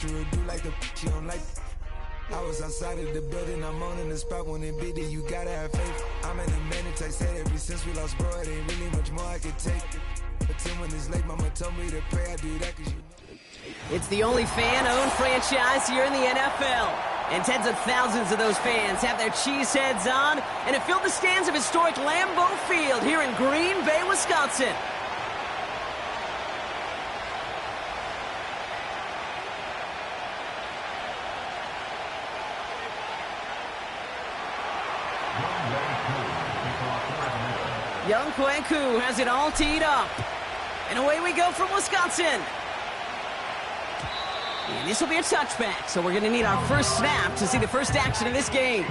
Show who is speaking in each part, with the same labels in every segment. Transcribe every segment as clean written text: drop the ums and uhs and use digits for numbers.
Speaker 1: Do like the she don't like. I was outside of the building, I'm on in the spot when it beat it, you gotta have faith. I'm in a minute, I said ever since we lost, bro, it ain't really much more I could take. But 10 when it's late, mama told me to pray, I do that cause you.
Speaker 2: It's the only fan-owned franchise here in the NFL. And tens of thousands of those fans have their cheese heads on and have filled the stands of historic Lambeau Field here in Green Bay, Wisconsin. Young Kweku has it all teed up. And away we go from Wisconsin. And this will be a touchback, so we're going to need our first snap to see the first action of this game.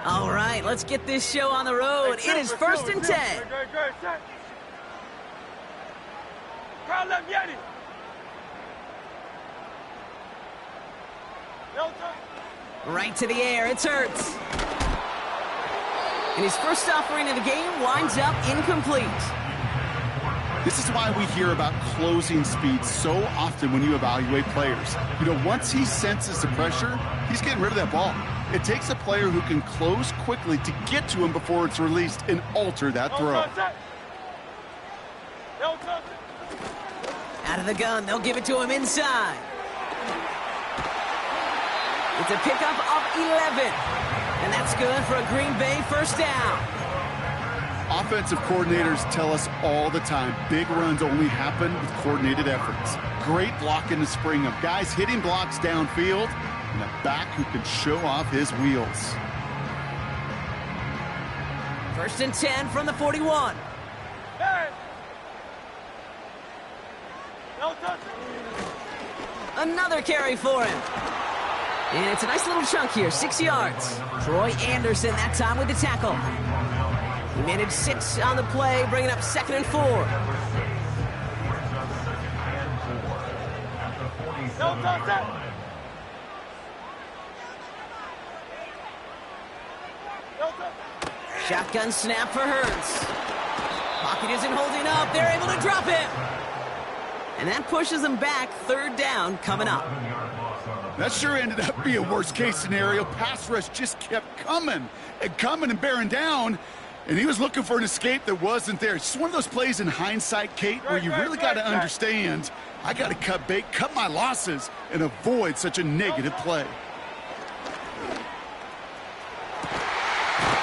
Speaker 2: All right, let's get this show on the road. It is 1st and 10. Right to the air, it's Hurts. And his first offering of the game winds up incomplete.
Speaker 3: This is why we hear about closing speed so often when you evaluate players. You know, once he senses the pressure, he's getting rid of that ball. It takes a player who can close quickly to get to him before it's released and alter that throw.
Speaker 2: Out of the gun, they'll give it to him inside. It's a pickup of 11. And that's good for a Green Bay first down.
Speaker 3: Offensive coordinators tell us all the time, big runs only happen with coordinated efforts. Great blocking to spring them. Guys hitting blocks downfield, and a back who can show off his wheels.
Speaker 2: 1st and 10 from the 41. Another carry for him. And it's a nice little chunk here, 6 yards. Troy Anderson that time with the tackle. He managed 6 on the play, bringing up 2nd and 4. Shotgun snap for Hurts. Pocket isn't holding up. They're able to drop him. And that pushes them back. 3rd down coming up.
Speaker 3: That sure ended up being a worst-case scenario. Pass rush just kept coming and bearing down. And he was looking for an escape that wasn't there. It's just one of those plays in hindsight, Kate, where you really got to understand, I got to cut bait, cut my losses, and avoid such a negative play.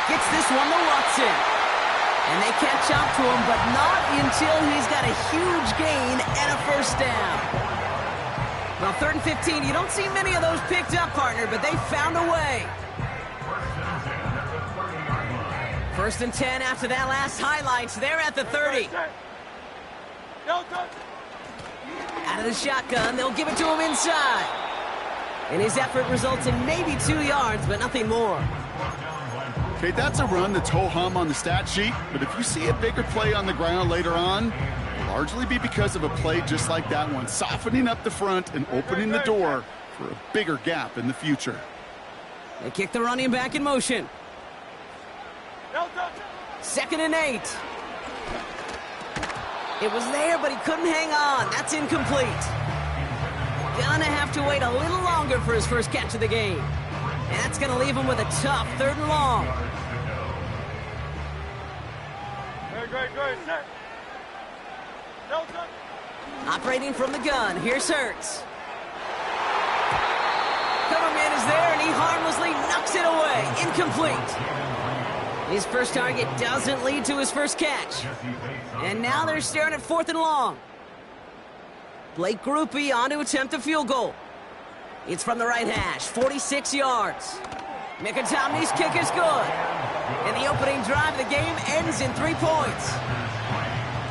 Speaker 2: Gets this one to Watson. And they catch up to him, but not until he's got a huge gain and a first down. Well, 3rd and 15, you don't see many of those picked up, partner, but they found a way. 1st and 10 after that last highlights. They're at the 30. Out of the shotgun, they'll give it to him inside. And his effort results in maybe 2 yards, but nothing more.
Speaker 3: Okay, that's a run that's ho-hum on the stat sheet, but if you see a bigger play on the ground later on, it'll largely be because of a play just like that one, softening up the front and opening the door for a bigger gap in the future.
Speaker 2: They kick the running back in motion. 2nd and 8. It was there, but he couldn't hang on. That's incomplete. Gonna have to wait a little longer for his first catch of the game. And that's gonna leave him with a tough 3rd and long. Operating from the gun, here's Hurts. Cover man is there, and he harmlessly knocks it away. Incomplete. His first target doesn't lead to his first catch. And now they're staring at 4th and long. Blake Grupe on to attempt a field goal. It's from the right hash, 46 yards. Mickey-Tomney's kick is good. And the opening drive of the game ends in 3 points.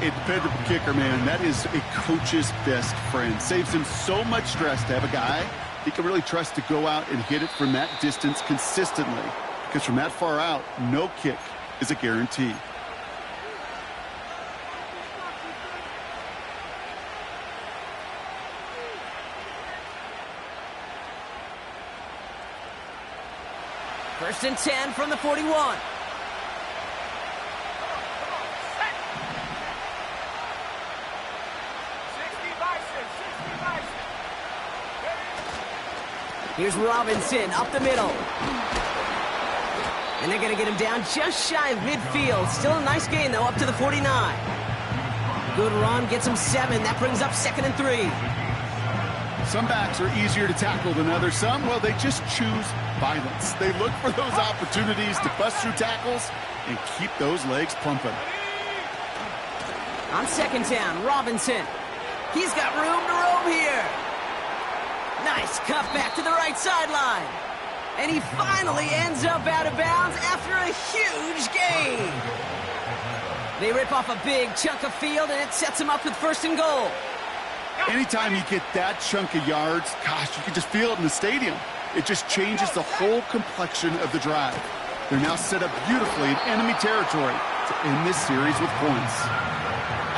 Speaker 3: A dependable kicker, man. That is a coach's best friend. Saves him so much stress to have a guy he can really trust to go out and hit it from that distance consistently. Because from that far out, no kick is a guarantee.
Speaker 2: First and 10 from the 41. Here's Robinson up the middle. And they're going to get him down just shy of midfield. Still a nice gain, though, up to the 49. Good run, gets him 7. That brings up 2nd and 3.
Speaker 3: Some backs are easier to tackle than others. Some, well, they just choose violence. They look for those opportunities to bust through tackles and keep those legs pumping.
Speaker 2: On 2nd down, Robinson. He's got room to roam here. Nice cut back to the right sideline. And he finally ends up out of bounds after a huge gain. They rip off a big chunk of field, and it sets him up with 1st and goal.
Speaker 3: Anytime you get that chunk of yards, gosh, you can just feel it in the stadium. It just changes the whole complexion of the drive. They're now set up beautifully in enemy territory to end this series with points.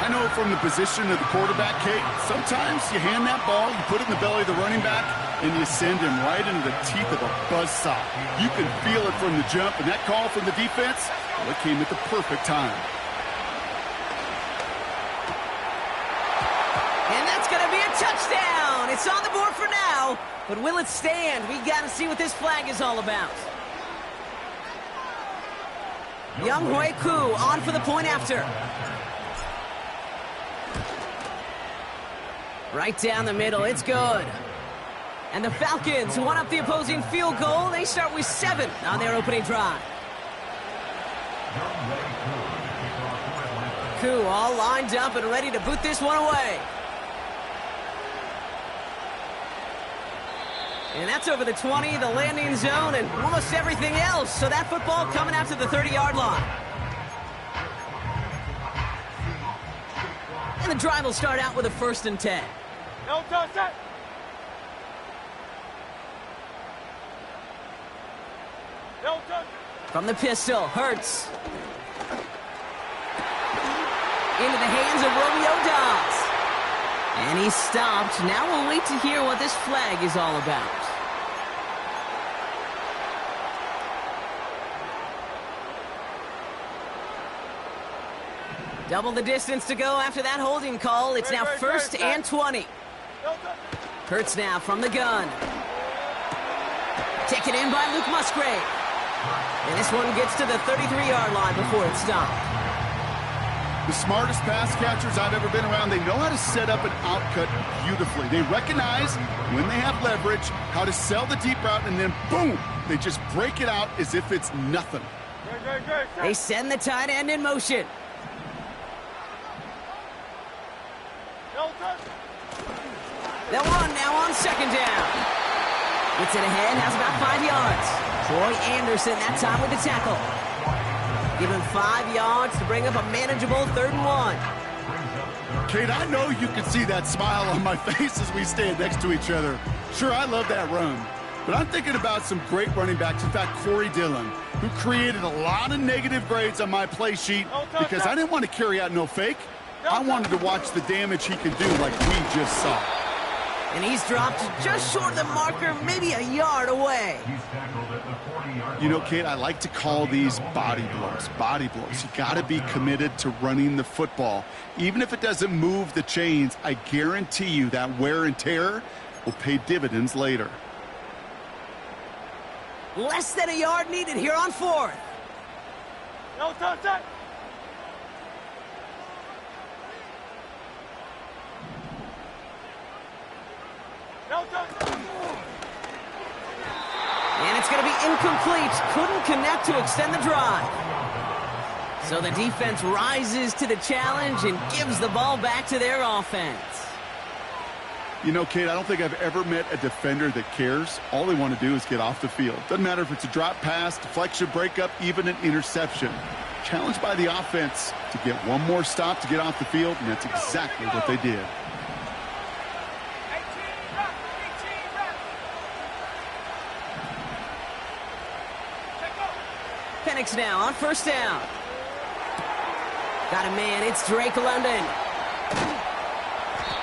Speaker 3: I know from the position of the quarterback, Kate, sometimes you hand that ball, you put it in the belly of the running back, and you send him right into the teeth of a buzzsaw. You can feel it from the jump, and that call from the defense, well, it came at the perfect time.
Speaker 2: And that's going to be a touchdown. It's on the board for now, but will it stand? We got to see what this flag is all about. Younghoe Koo on for the point after. Right down the middle, it's good. And the Falcons, who won up the opposing field goal, they start with 7 on their opening drive. Koo all lined up and ready to boot this one away. And that's over the 20, the landing zone, and almost everything else. So that football coming out to the 30-yard line. And the drive will start out with a 1st and 10.
Speaker 4: No touch it. No touch.
Speaker 2: From the pistol, Hurts. Into the hands of Romeo Doubs. And he's stopped. Now we'll wait to hear what this flag is all about. Double the distance to go after that holding call. It's now 1st and 20. Hurts now from the gun. Taken in by Luke Musgrave. And this one gets to the 33-yard line before it's stopped.
Speaker 3: The smartest pass catchers I've ever been around, they know how to set up an outcut beautifully. They recognize when they have leverage, how to sell the deep route, and then boom, they just break it out as if it's nothing.
Speaker 2: They send the tight end in motion. They'll run now on 2nd down. Gets it ahead, has about 5 yards. Troy Anderson that time with the tackle. Give him 5 yards to bring up a manageable 3rd and 1.
Speaker 3: Kate, I know you can see that smile on my face as we stand next to each other. Sure, I love that run. But I'm thinking about some great running backs. In fact, Corey Dillon, who created a lot of negative grades on my play sheet because I didn't want to carry out no fake. I wanted to watch the damage he could do like we just saw.
Speaker 2: And he's dropped just short of the marker, maybe a yard away.
Speaker 3: You know, Kate, I like to call these body blows. Body blows. You got to be committed to running the football. Even if it doesn't move the chains, I guarantee you that wear and tear will pay dividends later.
Speaker 2: Less than a yard needed here on 4th.
Speaker 4: No touch it. No touch.
Speaker 2: And it's going to be incomplete. Couldn't connect to extend the drive. So the defense rises to the challenge and gives the ball back to their offense.
Speaker 3: You know, Kate, I don't think I've ever met a defender that cares. All they want to do is get off the field. Doesn't matter if it's a drop pass, deflection, breakup, even an interception. Challenged by the offense to get one more stop to get off the field, and that's exactly what they did.
Speaker 2: Penix now on 1st down. Got a man, it's Drake London.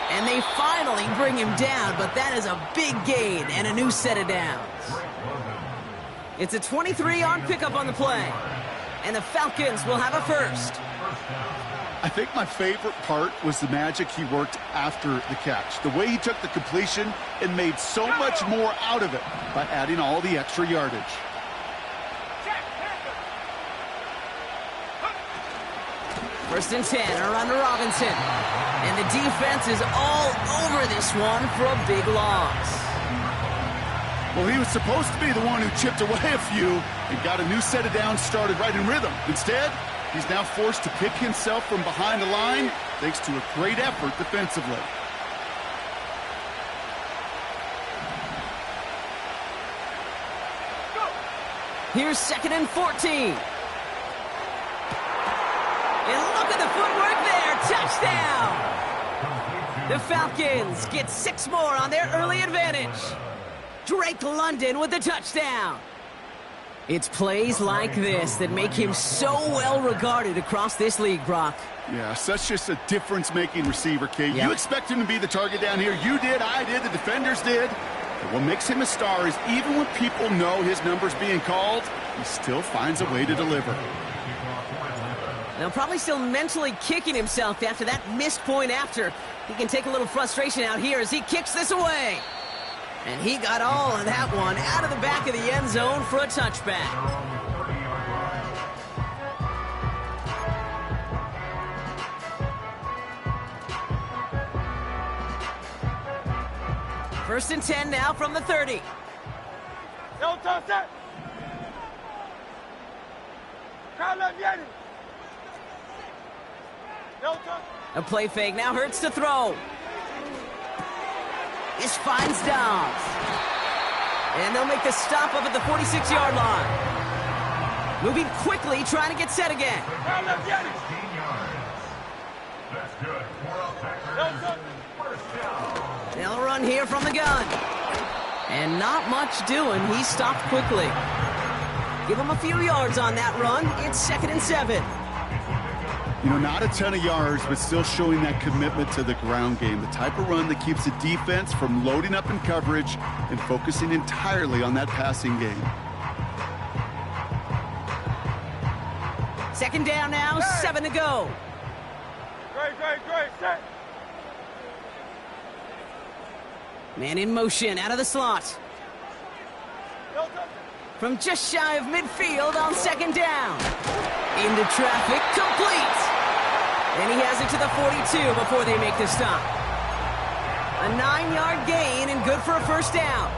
Speaker 2: And they finally bring him down, but that is a big gain and a new set of downs. It's a 23-yard pickup on the play. And the Falcons will have a first.
Speaker 3: I think my favorite part was the magic he worked after the catch. The way he took the completion and made so much more out of it by adding all the extra yardage.
Speaker 2: First and 10, around to Robinson. And the defense is all over this one for a big loss.
Speaker 3: Well, he was supposed to be the one who chipped away a few and got a new set of downs started right in rhythm. Instead, he's now forced to pick himself from behind the line thanks to a great effort defensively.
Speaker 2: Here's 2nd and 14. And look at the footwork there. Touchdown! The Falcons get 6 more on their early advantage. Drake London with the touchdown. It's plays like this that make him so well regarded across this league, Brock.
Speaker 3: Yeah, such just a difference-making receiver, Kate.
Speaker 2: Yep.
Speaker 3: You expect him to be the target down here. You did, I did, the defenders did. But what makes him a star is even when people know his number's being called, he still finds a way to deliver.
Speaker 2: Now, probably still mentally kicking himself after that missed point after. He can take a little frustration out here as he kicks this away. And he got all of that one out of the back of the end zone for a touchback. First and 10 now from the 30.
Speaker 4: No touchdown. Crowd left Yeti. No touchdown.
Speaker 2: A play fake now Hurts to throw. This finds Dobbs. And they'll make the stop up at the 46-yard line. Moving quickly, trying to get set again.
Speaker 4: Crowd left Yeti. No touchdown.
Speaker 2: They'll run here from the gun. And not much doing. He stopped quickly. Give him a few yards on that run. It's 2nd and 7.
Speaker 3: You know, not a ton of yards, but still showing that commitment to the ground game. The type of run that keeps the defense from loading up in coverage and focusing entirely on that passing game.
Speaker 2: 2nd down now, 7 to go.
Speaker 4: Great, set.
Speaker 2: Man in motion, out of the slot.
Speaker 4: No touchdown.
Speaker 2: From just shy of midfield on 2nd down. Into traffic, complete. And he has it to the 42 before they make the stop. A 9-yard gain and good for a first down.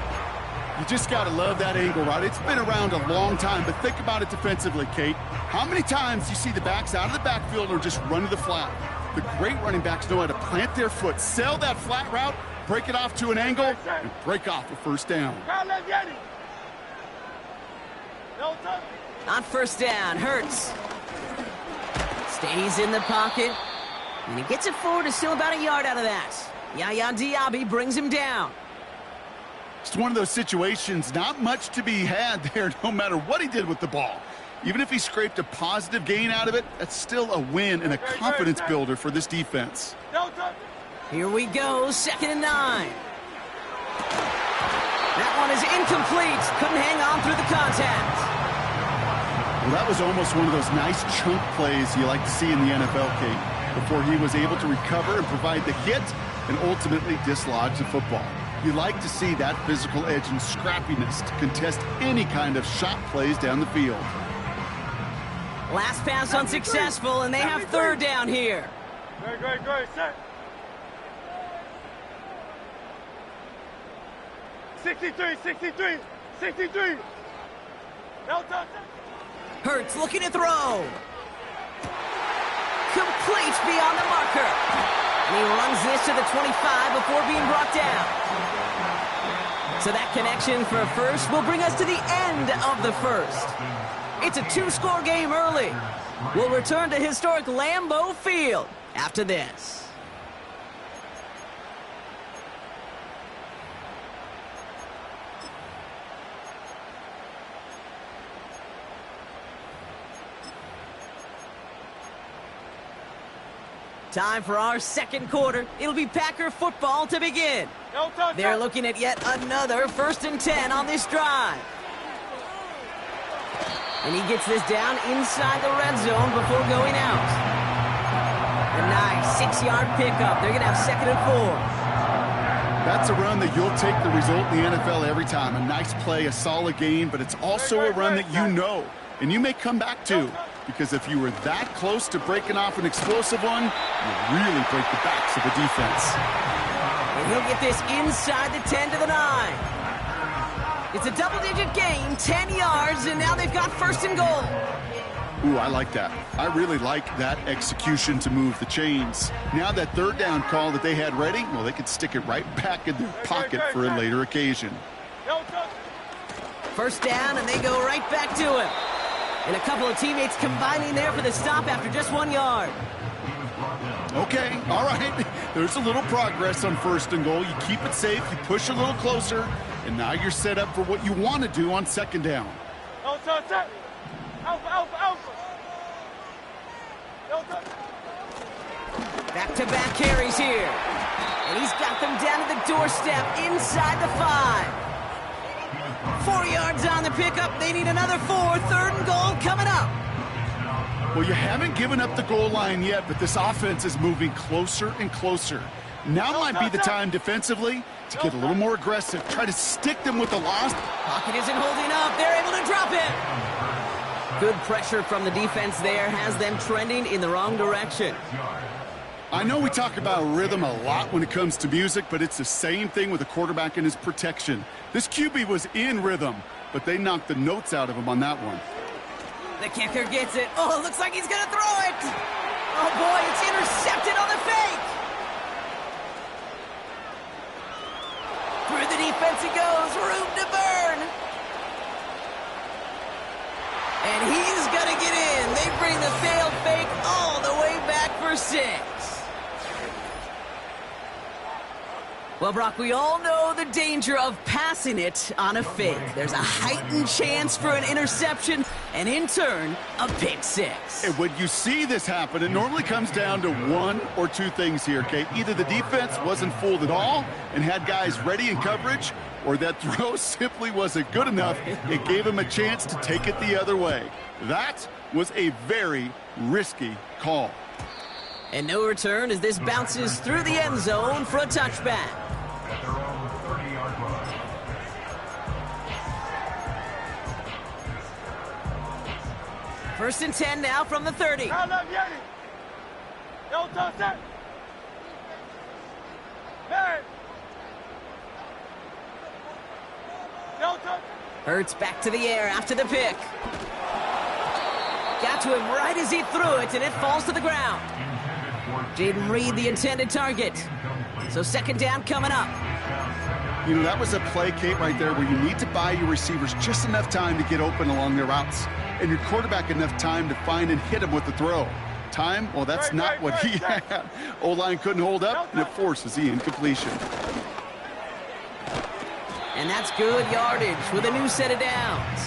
Speaker 3: You just got to love that angle, right? It's been around a long time, but think about it defensively, Kate. How many times do you see the backs out of the backfield or just run to the flat? The great running backs know how to plant their foot, sell that flat route, break it off to an angle, and break off a first down.
Speaker 4: Crowd left Yeti. No touchdown.
Speaker 2: On first down, Hurts. Stays in the pocket. And he gets it forward to still about a yard out of that. Yaya Diaby brings him down.
Speaker 3: It's one of those situations, not much to be had there no matter what he did with the ball. Even if he scraped a positive gain out of it, that's still a win and a confidence builder for this defense.
Speaker 4: No touchdown.
Speaker 2: Here we go, 2nd and 9. That one is incomplete. Couldn't hang on through the contact.
Speaker 3: Well, that was almost one of those nice chunk plays you like to see in the NFL, Kate, before he was able to recover and provide the hit and ultimately dislodge the football. You like to see that physical edge and scrappiness to contest any kind of shot plays down the field.
Speaker 2: Last pass unsuccessful, and they have 3rd down here.
Speaker 4: Great, set. 63. No touchdown.
Speaker 2: Hurts looking to throw. Complete beyond the marker. And he runs this to the 25 before being brought down. So that connection for a first will bring us to the end of the first. It's a 2-score game early. We'll return to historic Lambeau Field after this. Time for our second quarter. It'll be Packer football to begin.
Speaker 4: No touchdown.
Speaker 2: They're looking at yet another 1st and 10 on this drive. And he gets this down inside the red zone before going out. A nice 6-yard pickup. They're going to have 2nd and 4.
Speaker 3: That's a run that you'll take the result in the NFL every time. A nice play, a solid gain, but it's also a run that you know and you may come back to, because if you were that close to breaking off an explosive one, you really break the backs of the defense.
Speaker 2: And he'll get this inside the 10 to the 9. It's a double-digit gain, 10 yards, and now they've got 1st and goal.
Speaker 3: Ooh, I like that. I really like that execution to move the chains. Now that 3rd down call that they had ready, well, they could stick it right back in their pocket for a later occasion.
Speaker 2: 1st down, and they go right back to him. And a couple of teammates combining there for the stop after just 1 yard.
Speaker 3: Okay, all right. There's a little progress on 1st and goal. You keep it safe, you push a little closer, and now you're set up for what you want to do on 2nd down.
Speaker 2: Back-to-back carries here. And he's got them down to the doorstep inside the 5. 4 yards on the pickup. They need another 4. 3rd and goal coming up.
Speaker 3: Well, you haven't given up the goal line yet, but this offense is moving closer and closer. Now might be the time defensively to get a little more aggressive. Try to stick them with the loss.
Speaker 2: Pocket isn't holding up. They're able to drop it. Good pressure from the defense there has them trending in the wrong direction.
Speaker 3: I know we talk about rhythm a lot when it comes to music, but it's the same thing with a quarterback and his protection. This QB was in rhythm, but they knocked the notes out of him on that one.
Speaker 2: The kicker gets it. Oh, it looks like he's going to throw it. Oh, boy, it's intercepted on the fake. Through the defense it goes. Room to burn. And he's going to get in. They bring the failed fake all the way back for 6. Well, Brock, we all know the danger of passing it on a fake. There's a heightened chance for an interception, and in turn, a pick 6.
Speaker 3: And when you see this happen, it normally comes down to 1 or 2 things here, okay? Either the defense wasn't fooled at all and had guys ready in coverage, or that throw simply wasn't good enough. It gave him a chance to take it the other way. That was a very risky call.
Speaker 2: And no return as this bounces through the end zone for a touchback. 1st and 10 now from the 30. Hurts back to the air after the pick. Got to him right as he threw it, and it falls to the ground. Jaden Reed, the intended target. So 2nd down coming up.
Speaker 3: You know, that was a play, Kate, right there, where you need to buy your receivers just enough time to get open along their routes, and your quarterback enough time to find and hit him with the throw. Time? Well, that's not what he had. O-line couldn't hold up, and it forces the incompletion.
Speaker 2: And that's good yardage with a new set of downs.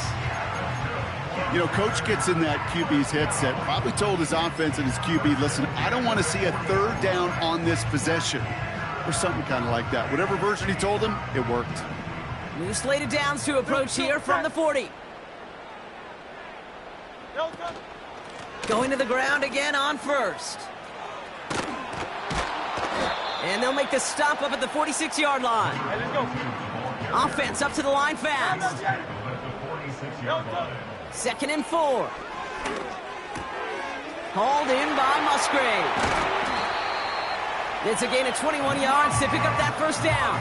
Speaker 3: You know, Coach gets in that QB's headset, probably told his offense and his QB, listen, I don't want to see a 3rd down on this possession, or something kind of like that. Whatever version he told him, it worked.
Speaker 2: New slate of downs to approach here from the 40. Going to the ground again on 1st. And they'll make the stop up at the 46-yard line. Offense up to the line fast. 2nd and 4. Hauled in by Musgrave. It's a gain of 21 yards to pick up that 1st down.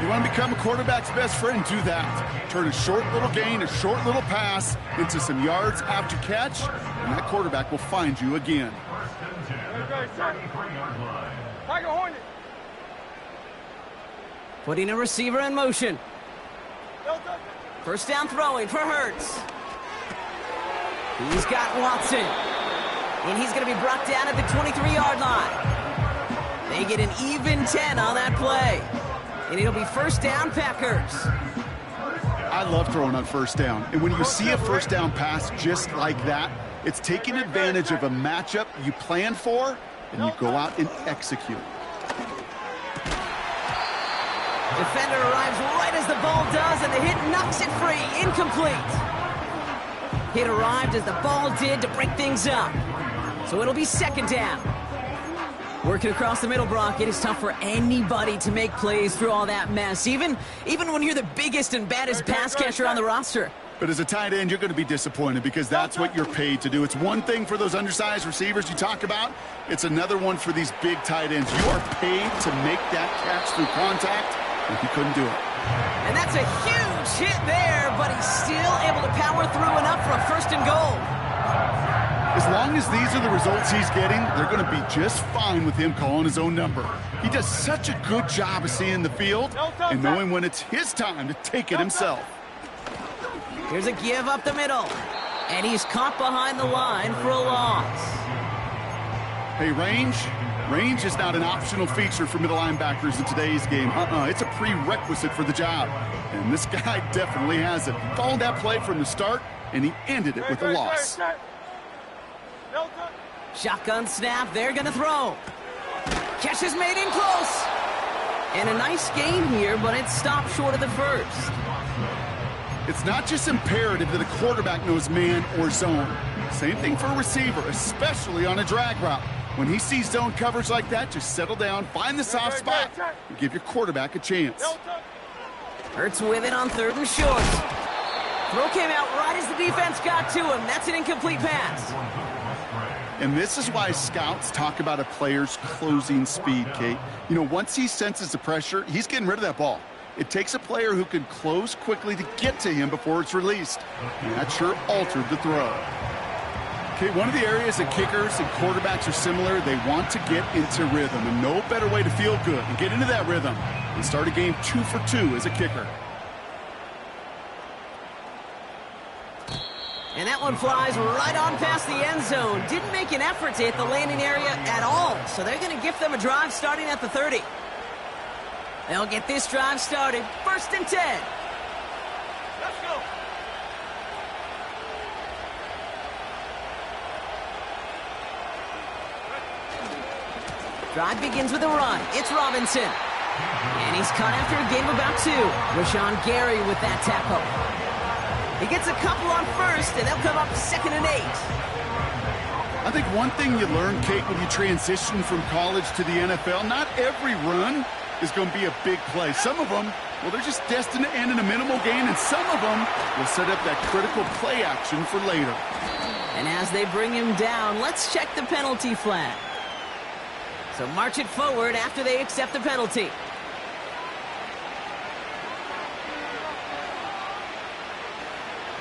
Speaker 3: You want to become a quarterback's best friend? Do that. Turn a short little gain, a short little pass into some yards after catch, and that quarterback will find you again.
Speaker 2: Putting a receiver in motion. 1st down throwing for Hurts. He's got Watson. And he's going to be brought down at the 23-yard line. They get an even 10 on that play. And it'll be 1st down Packers.
Speaker 3: I love throwing on 1st down. And when you see a 1st down pass just like that, it's taking advantage of a matchup you plan for, and you go out and execute.
Speaker 2: Defender arrives right as the ball does, and the hit knocks it free. Incomplete. Hit arrived as the ball did to break things up. So it'll be second down. Working across the middle, Brock, it is tough for anybody to make plays through all that mess, even when you're the biggest and baddest pass catcher on the roster.
Speaker 3: But as a tight end, you're going to be disappointed because that's what you're paid to do. It's one thing for those undersized receivers you talk about. It's another one for these big tight ends. You are paid to make that catch through contact, and he couldn't do it.
Speaker 2: And that's a huge hit there, but he's still able to power through enough for a first and goal.
Speaker 3: As long as these are the results he's getting, they're going to be just fine with him calling his own number. He does such a good job of seeing the field and knowing when it's his time to take it himself.
Speaker 2: Here's a give up the middle. And he's caught behind the line for a loss.
Speaker 3: Hey, range is not an optional feature for middle linebackers in today's game. It's a prerequisite for the job. And this guy definitely has it. Followed that play from the start, and he ended it with a loss.
Speaker 2: Shotgun snap, they're going to throw. Catch is made in close. And a nice gain here, but it stopped short of the first.
Speaker 3: It's not just imperative that a quarterback knows man or zone. Same thing for a receiver, especially on a drag route. When he sees zone coverage like that, just settle down, find the soft spot, and give your quarterback a chance.
Speaker 2: Hurts with it on third and short. Throw came out right as the defense got to him. That's an incomplete pass.
Speaker 3: And this is why scouts talk about a player's closing speed, Kate. You know, once he senses the pressure, he's getting rid of that ball. It takes a player who can close quickly to get to him before it's released. And that sure altered the throw. Okay, one of the areas that kickers and quarterbacks are similar, they want to get into rhythm. And no better way to feel good and get into that rhythm and start a game 2 for 2 as a kicker.
Speaker 2: And that one flies right on past the end zone. Didn't make an effort to hit the landing area at all. So they're going to gift them a drive starting at the 30. They'll get this drive started. First and 10.
Speaker 4: Let's go.
Speaker 2: Drive begins with a run. It's Robinson. And he's cut after a gain of about 2. Rashawn Gary with that tackle. He gets a couple on first, and they'll come up second and 8.
Speaker 3: I think one thing you learn, Kate, when you transition from college to the NFL, not every run is going to be a big play. Some of them, well, they're just destined to end in a minimal gain, and some of them will set up that critical play action for later.
Speaker 2: And as they bring him down, let's check the penalty flag. So march it forward after they accept the penalty.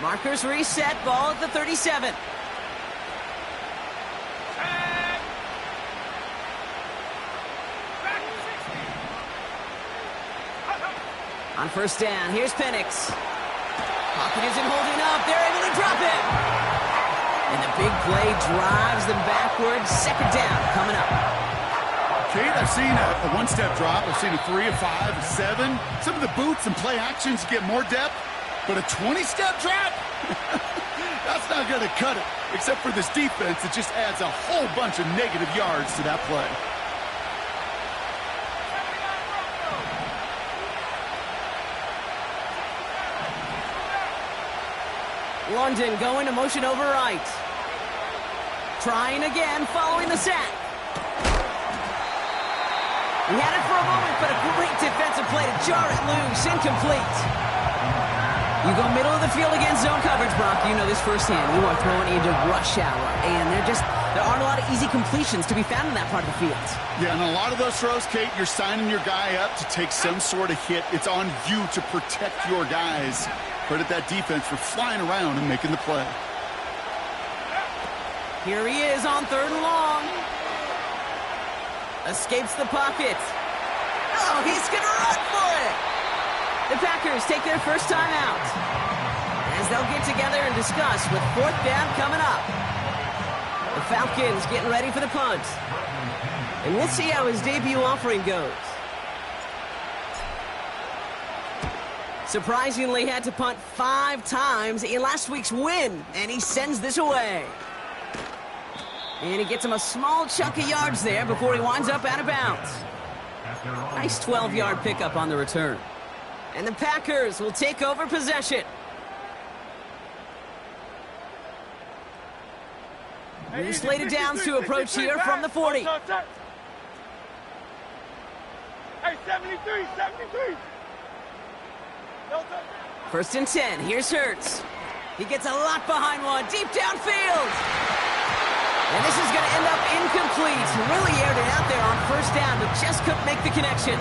Speaker 2: Markers reset, ball at the 37. On first down, here's Penix. Pocket isn't holding up. They're able to drop it. And the big play drives them backwards. Second down coming up.
Speaker 3: Kate, I've seen a one-step drop. I've seen a 3, a 5, a 7. Some of the boots and play actions get more depth. But a 20-step drop? That's not going to cut it. Except for this defense, it just adds a whole bunch of negative yards to that play.
Speaker 2: London going to motion over right. Trying again, following the sack. He had it for a moment, but a great defensive play to jar it loose. Incomplete. You go middle of the field against zone coverage, Brock. You know this firsthand. You are throwing into rush hour, and there aren't a lot of easy completions to be found in that part of the field.
Speaker 3: Yeah, and a lot of those throws, Kate, you're signing your guy up to take some sort of hit. It's on you to protect your guys. Credit that defense for flying around and making the play.
Speaker 2: Here he is on third and long. Escapes the pocket. Oh, he's going to run for it. The Packers take their first time out as they'll get together and discuss with fourth down coming up. The Falcons getting ready for the punt. And we'll see how his debut offering goes. Surprisingly had to punt 5 times in last week's win, and he sends this away. And he gets him a small chunk of yards there before he winds up out of bounds. Nice 12-yard pickup on the return. And the Packers will take over possession. Loose laid downs to approach here from the 40.
Speaker 4: Hey, 73, 73.
Speaker 2: First and 10. Here's Hurts. He gets a lot behind one. Deep downfield. And this is going to end up incomplete. Really aired it out there on first down, but just couldn't make the connection.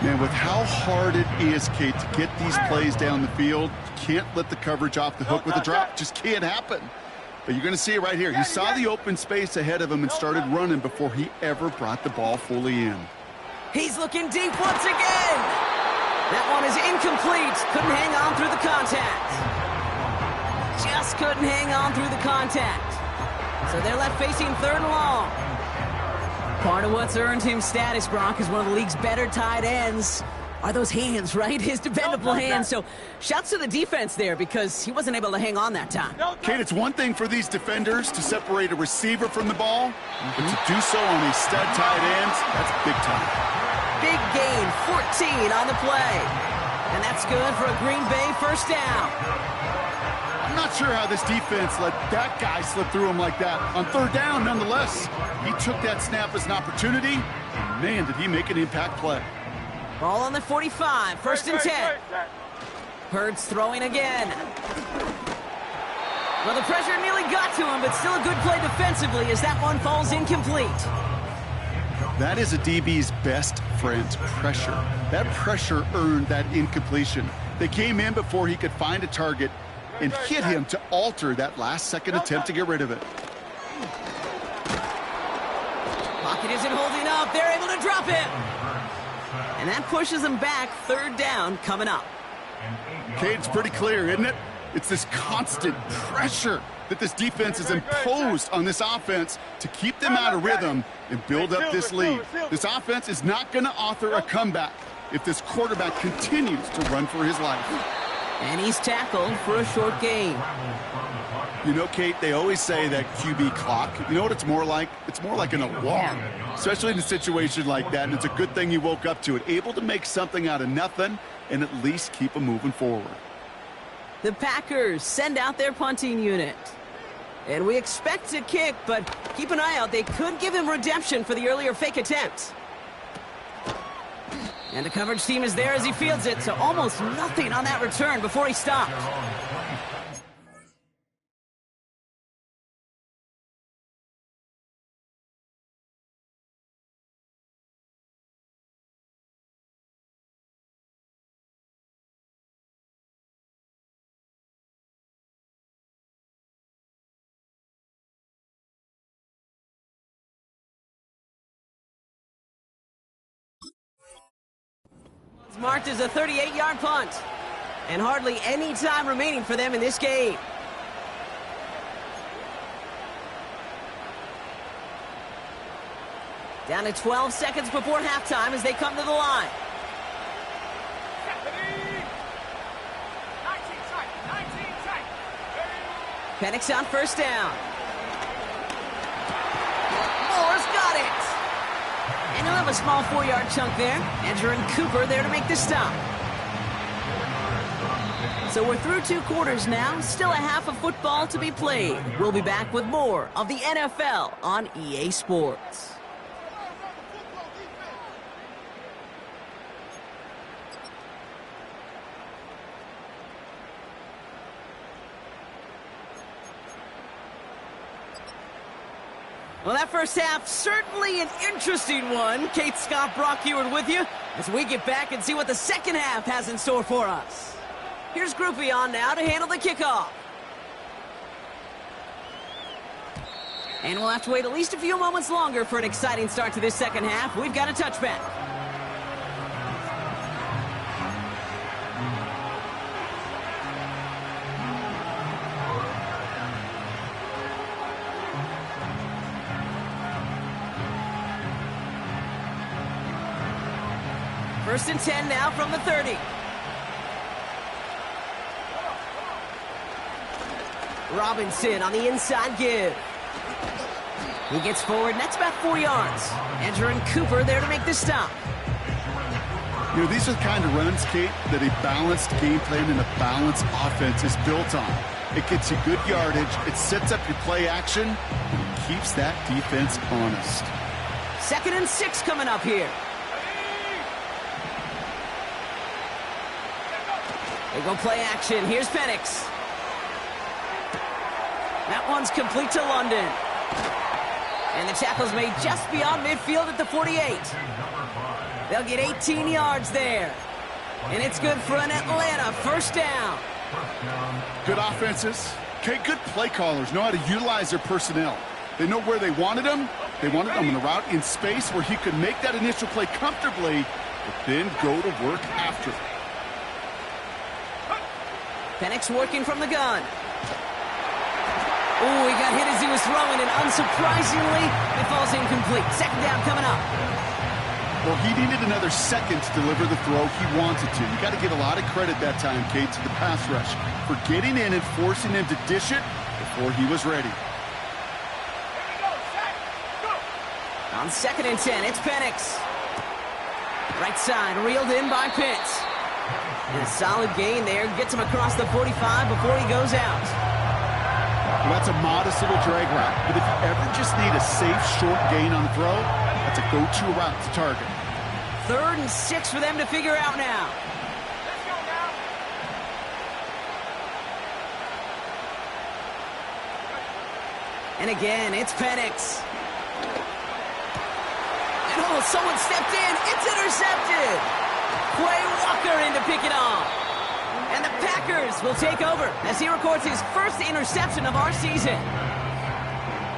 Speaker 3: Man, with how hard it is, Kate, to get these plays down the field, you can't let the coverage off the hook with a drop. Just can't happen. But you're going to see it right here. He saw the open space ahead of him and started running before he ever brought the ball fully in.
Speaker 2: He's looking deep once again. That one is incomplete. Couldn't hang on through the contact. Just couldn't hang on through the contact. So they're left facing third and long. Part of what's earned him status, Brock, is one of the league's better tight ends. Are those hands, right? His dependable hands. So shouts to the defense there because he wasn't able to hang on that time.
Speaker 3: Kate, it's one thing for these defenders to separate a receiver from the ball, but to do so on a stud tight end, that's big time.
Speaker 2: Big gain, 14 on the play. And that's good for a Green Bay first down.
Speaker 3: I'm not sure how this defense let that guy slip through him like that. On third down, nonetheless, he took that snap as an opportunity, and man, did he make an impact play.
Speaker 2: Ball on the 45, first and 10. Hurts throwing again. Well, the pressure nearly got to him, but still a good play defensively as that one falls incomplete.
Speaker 3: That is a DB's best friend, pressure. That pressure earned that incompletion. They came in before he could find a target and hit him to alter that last-second attempt to get rid of it.
Speaker 2: Pocket isn't holding up. They're able to drop him. And that pushes them back. Third down coming up.
Speaker 3: Kate, it's pretty clear, isn't it? It's this constant pressure that this defense has imposed on this offense to keep them out of rhythm and build up this lead. This offense is not going to author a comeback if this quarterback continues to run for his life.
Speaker 2: And he's tackled for a short gain.
Speaker 3: You know, Kate, they always say that QB clock, you know what it's more like? It's more like an alarm, especially in a situation like that, and it's a good thing you woke up to it, able to make something out of nothing and at least keep them moving forward.
Speaker 2: The Packers send out their punting unit. And we expect to kick, but keep an eye out. They could give him redemption for the earlier fake attempt. And the coverage team is there as he fields it, so almost nothing on that return before he stopped. Marked as a 38-yard punt. And hardly any time remaining for them in this game. Down to 12 seconds before halftime as they come to the line.
Speaker 4: 19 tight.
Speaker 2: Penix on first down. Moore's got it. And he'll have a small 4-yard chunk there. Andrew and Cooper there to make the stop. So we're through 2 quarters now. Still a half of football to be played. We'll be back with more of the NFL on EA Sports. Well, that first half, certainly an interesting one. Kate Scott, Brock Huard with you as we get back and see what the second half has in store for us. Here's Groupie on now to handle the kickoff. And we'll have to wait at least a few moments longer for an exciting start to this second half. We've got a touchback. First and 10 now from the 30. Robinson on the inside give. He gets forward, and that's about 4 yards. Andrew and Cooper there to make the stop.
Speaker 3: You know, these are the kind of runs, Kate, that a balanced game plan and a balanced offense is built on. It gets you good yardage, it sets up your play action, and it keeps that defense honest.
Speaker 2: 2nd and 6 coming up here. They go play action. Here's Penix. That one's complete to London. And the tackle's made just beyond midfield at the 48. They'll get 18 yards there. And it's good for an Atlanta first down.
Speaker 3: Good offenses. Okay, good play callers know how to utilize their personnel. They know where they wanted him. They wanted him in a route in space where he could make that initial play comfortably, but then go to work after.
Speaker 2: Penix working from the gun. Ooh, he got hit as he was throwing, and unsurprisingly, it falls incomplete. 2nd down coming up.
Speaker 3: Well, he needed another second to deliver the throw he wanted to. You got to give a lot of credit that time, Kate, to the pass rush for getting in and forcing him to dish it before he was ready.
Speaker 2: On 2nd and 10, it's Penix. Right side, reeled in by Pitts. And a solid gain there. Gets him across the 45 before he goes out.
Speaker 3: Well, that's a modest little drag route. But if you ever just need a safe, short gain on the throw, that's a go-to route to target.
Speaker 2: 3rd and 6 for them to figure out now.
Speaker 4: Let's go now.
Speaker 2: And again, it's Penix. And oh, someone stepped in. It's intercepted. Quay Walker in to pick it off. And the Packers will take over as he records his first interception of our season.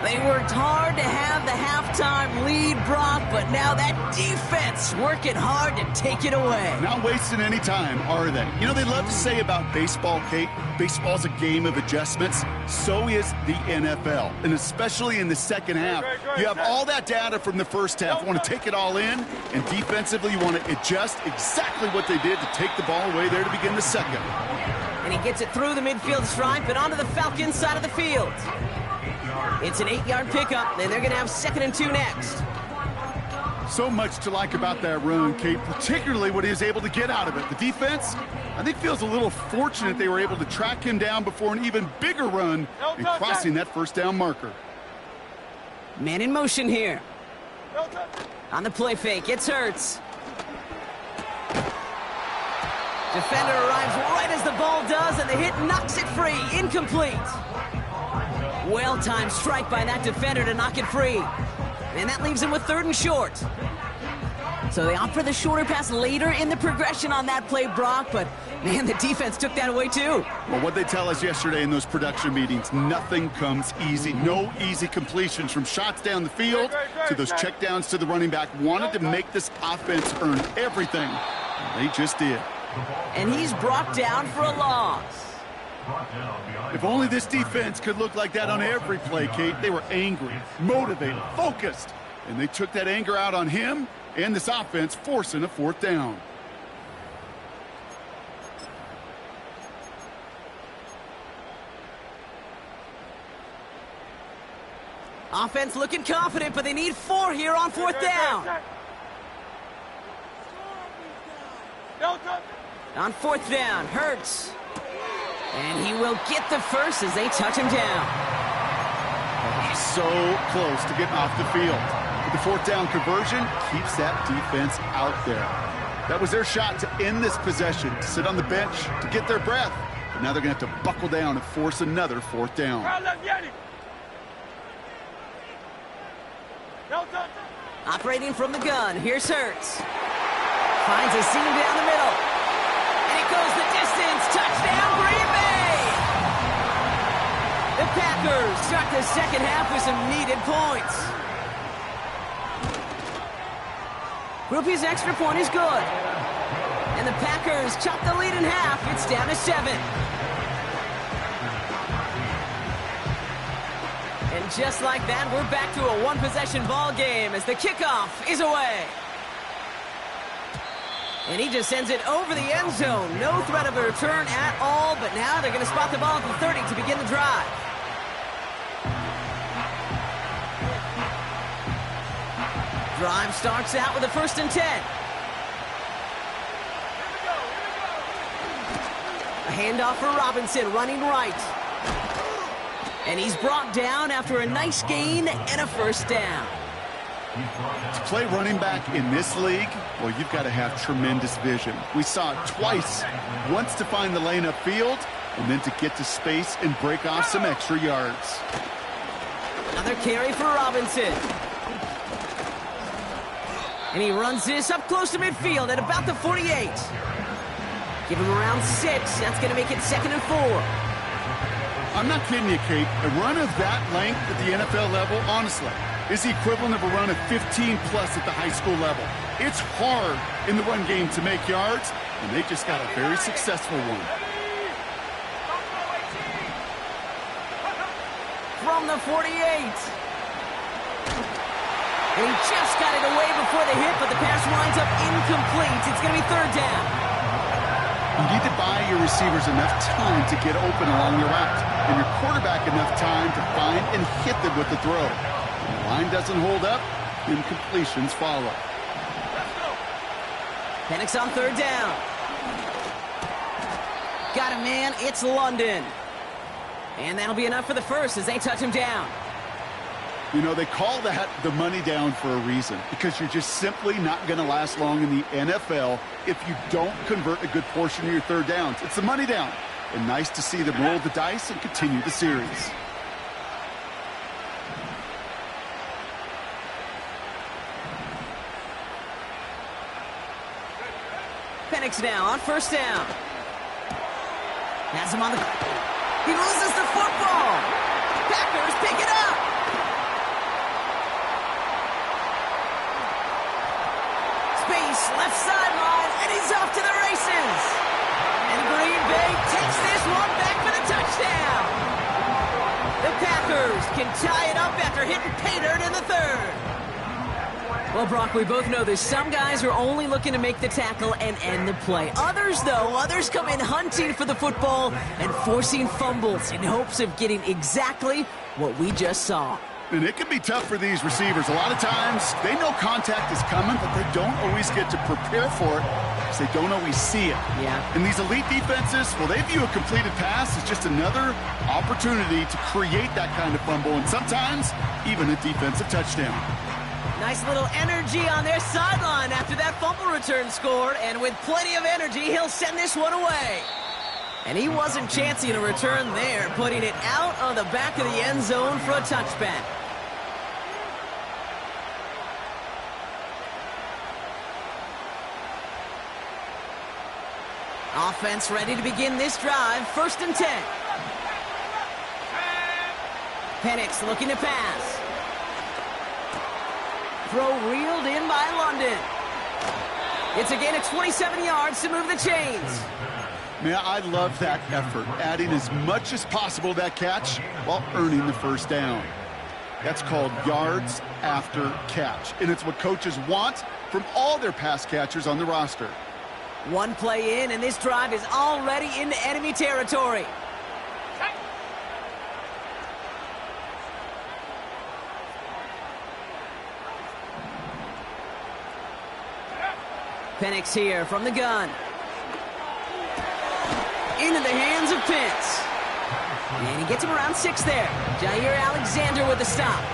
Speaker 2: They worked hard to have the halftime lead, Brock, but now that defense working hard to take it away.
Speaker 3: Not wasting any time, are they? You know, they love to say about baseball, Kate, baseball's a game of adjustments. So is the NFL, and especially in the second half. You have all that data from the first half. You want to take it all in, and defensively you want to adjust exactly what they did to take the ball away there to begin the second.
Speaker 2: And he gets it through the midfield stripe and onto the Falcons side of the field. It's an 8-yard pickup, and they're going to have 2nd and 2 next.
Speaker 3: So much to like about that run, Kate, particularly what he was able to get out of it. The defense, I think, feels a little fortunate they were able to track him down before an even bigger run and crossing that first down marker.
Speaker 2: Man in motion here. On the play fake, it's Hurts. Defender arrives right as the ball does, and the hit knocks it free. Incomplete. Well-timed strike by that defender to knock it free. And that leaves him with 3rd and short. So they opt for the shorter pass later in the progression on that play, Brock, but man, the defense took that away too.
Speaker 3: Well, what they tell us yesterday in those production meetings, nothing comes easy. No easy completions from shots down the field to those checkdowns to the running back. Wanted to make this offense earn everything. And they just did.
Speaker 2: And he's brought down for a loss.
Speaker 3: If only this defense could look like that on every play, Kate. They were angry, motivated, focused, and they took that anger out on him and this offense, forcing a 4th down.
Speaker 2: Offense looking confident, but they need 4 here on 4th down. On 4th down, Hurts. And he will get the first as they touch him down.
Speaker 3: So close to getting off the field. But the 4th down conversion keeps that defense out there. That was their shot to end this possession, to sit on the bench, to get their breath. But now they're going to have to buckle down and force another 4th down.
Speaker 2: Operating from the gun, here's Hurts. Finds a seam down the middle. And it goes the distance. Touchdown, Green Bay! The Packers start the second half with some needed points. Groupie's extra point is good. And the Packers chop the lead in half. It's down to 7. And just like that, we're back to a one-possession ball game as the kickoff is away. And he just sends it over the end zone. No threat of a return at all, but now they're going to spot the ball at the 30 to begin the drive. Drive starts out with a 1st and 10. A handoff for Robinson, running right. And he's brought down after a nice gain and a first down.
Speaker 3: To play running back in this league, well, you've got to have tremendous vision. We saw it twice. Once to find the lane upfield, and then to get to space and break off some extra yards.
Speaker 2: Another carry for Robinson. And he runs this up close to midfield at about the 48. Give him around 6. That's going to make it 2nd and 4.
Speaker 3: I'm not kidding you, Kate. A run of that length at the NFL level, honestly, is the equivalent of a run of 15-plus at the high school level. It's hard in the run game to make yards, and they just got a very successful one.
Speaker 2: From the 48. And he just got it away before the hit, but the pass winds up incomplete. It's going to be 3rd down.
Speaker 3: You need to buy your receivers enough time to get open along your route, and your quarterback enough time to find and hit them with the throw. When the line doesn't hold up, incompletions follow.
Speaker 2: Penix on 3rd down. Got him, man. It's London. And that'll be enough for the first as they touch him down.
Speaker 3: You know, they call that the money down for a reason, because you're just simply not going to last long in the NFL if you don't convert a good portion of your 3rd downs. It's the money down. And nice to see them roll the dice and continue the series.
Speaker 2: Penix now on 1st down. Has him on the... He loses the football. Packers pick it up. Space, left sideline, and he's off to the races. And Green Bay takes this one back for the touchdown. The Packers can tie it up after hitting pay dirt in the 3rd. Well, Brock, we both know this. Some guys are only looking to make the tackle and end the play. Others, though, come in hunting for the football and forcing fumbles in hopes of getting exactly what we just saw.
Speaker 3: And it can be tough for these receivers. A lot of times, they know contact is coming, but they don't always get to prepare for it because they don't always see it.
Speaker 2: Yeah.
Speaker 3: And these elite defenses, well, they view a completed pass as just another opportunity to create that kind of fumble, and sometimes even a defensive touchdown.
Speaker 2: Nice little energy on their sideline after that fumble return scored, and with plenty of energy, he'll send this one away. And he wasn't chancing a return there, putting it out on the back of the end zone for a touchback. Offense ready to begin this drive. 1st and 10. Penix looking to pass. Throw reeled in by London. It's a gain of 27 yards to move the chains.
Speaker 3: Man, I love that effort, adding as much as possible to that catch while earning the 1st down. That's called yards after catch, and it's what coaches want from all their pass catchers on the roster.
Speaker 2: One play in, and this drive is already into enemy territory. Penix here from the gun. Into the hands of Pitts. And he gets him around 6 there. Jair Alexander with the stop.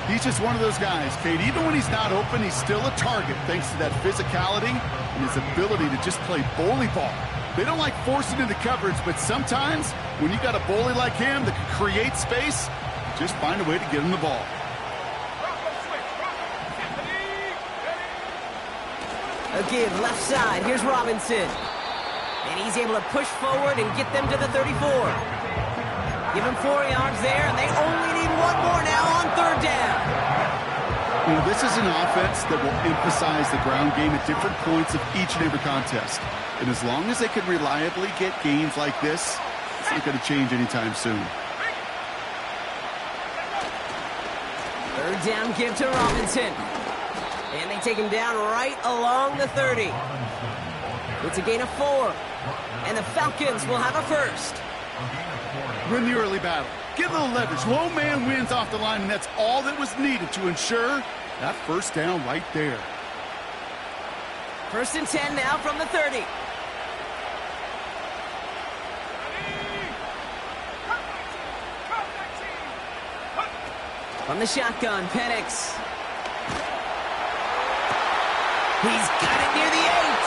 Speaker 3: He's just one of those guys, Kate. Even when he's not open, he's still a target thanks to that physicality and his ability to just play bully ball. They don't like forcing into coverage, but sometimes when you got a bully like him that can create space, just find a way to get him the ball.
Speaker 2: A give left side. Here's Robinson. And he's able to push forward and get them to the 34. Give him 4 yards there, and they only need 1 more now on 3rd down.
Speaker 3: You know, this is an offense that will emphasize the ground game at different points of each and every contest. And as long as they can reliably get gains like this, it's not going to change anytime soon.
Speaker 2: 3rd down give to Robinson. And they take him down right along the 30. It's a gain of 4. And the Falcons will have a 1st.
Speaker 3: Win the early battle. Get a little leverage. Low man wins off the line, and that's all that was needed to ensure that 1st down right there.
Speaker 2: 1st and 10 now from the 30. From the shotgun, Penix. He's got it near the 8.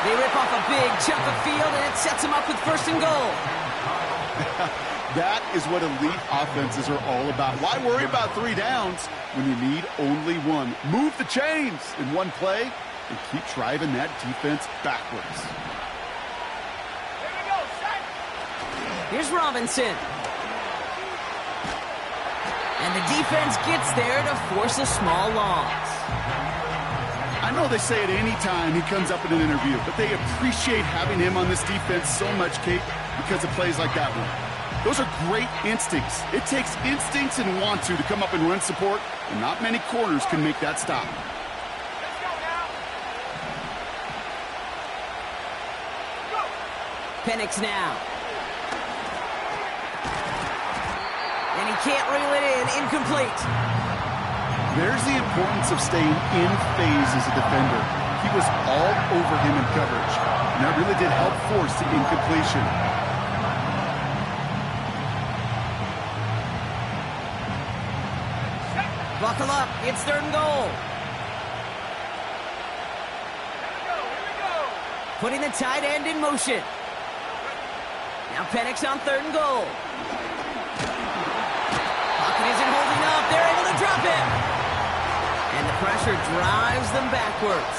Speaker 2: They rip off a big chunk of field, and it sets him up with 1st and goal.
Speaker 3: That is what elite offenses are all about. Why worry about 3 downs when you need only 1? Move the chains in one play and keep driving that defense backwards.
Speaker 4: Here we go, set.
Speaker 2: Here's Robinson. And the defense gets there to force a small loss.
Speaker 3: I know they say it any time he comes up in an interview, but they appreciate having him on this defense so much, Kate, because of plays like that one. Those are great instincts. It takes instincts and want to come up and run support, and not many corners can make that stop.
Speaker 4: Let's go now. Go.
Speaker 2: Penix now. And he can't reel it in. Incomplete.
Speaker 3: There's the importance of staying in phase as a defender. He was all over him in coverage, and that really did help force the incompletion.
Speaker 2: Buckle up. It's 3rd and goal.
Speaker 4: Here we go.
Speaker 2: Putting the tight end in motion. Now Penix on 3rd and goal. Pocket isn't holding up. They're able to drop him. And the pressure drives them backwards.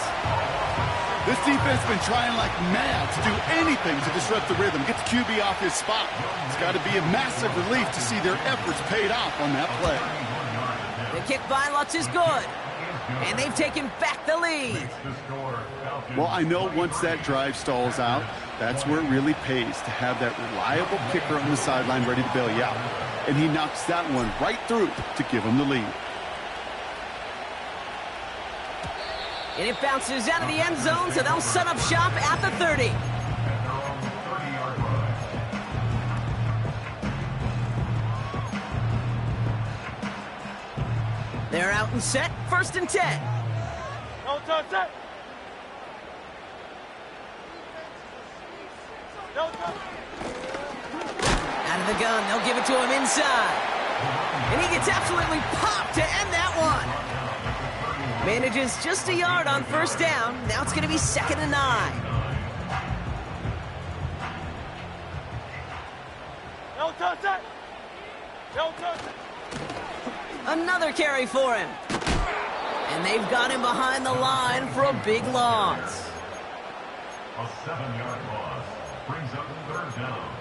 Speaker 3: This defense has been trying like mad to do anything to disrupt the rhythm, get the QB off his spot. It's got to be a massive relief to see their efforts paid off on that play.
Speaker 2: The kick by Lutz is good. And they've taken back the lead.
Speaker 3: Well, I know once that drive stalls out, that's where it really pays to have that reliable kicker on the sideline ready to bail you out. And he knocks that one right through to give him the lead.
Speaker 2: And it bounces out of the end zone, so they'll set up shop at the 30. They're out and set, 1st and 10.
Speaker 4: No touch it. No touch.
Speaker 2: Out of the gun, they'll give it to him inside. And he gets absolutely popped to end that one. Manages just a yard on 1st down. Now it's going to be 2nd and 9.
Speaker 4: No touch it. No touch it.
Speaker 2: Another carry for him. And they've got him behind the line for a big loss.
Speaker 5: A 7-yard loss brings up 3rd down.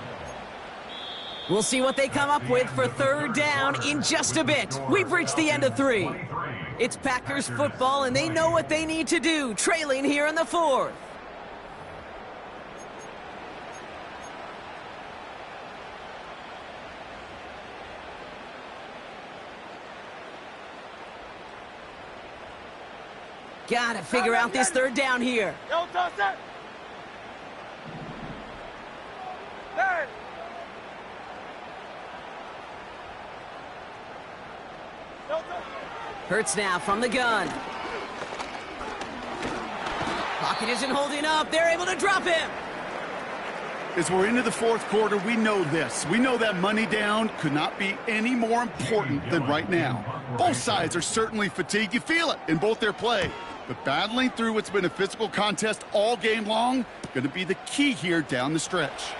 Speaker 2: We'll see what they come up with for 3rd down in just a bit. We've reached the end of 3. It's Packers football, and they know what they need to do, trailing here in the 4th. Gotta figure out this 3rd down here.
Speaker 4: No touch it. Hey. No touch.
Speaker 2: Hurts now from the gun. Pocket isn't holding up. They're able to drop him.
Speaker 3: As we're into the 4th quarter, we know this. We know that money down could not be any more important than right now. Both sides are certainly fatigued. You feel it in both their play. But battling through what's been a physical contest all game long, going to be the key here down the stretch.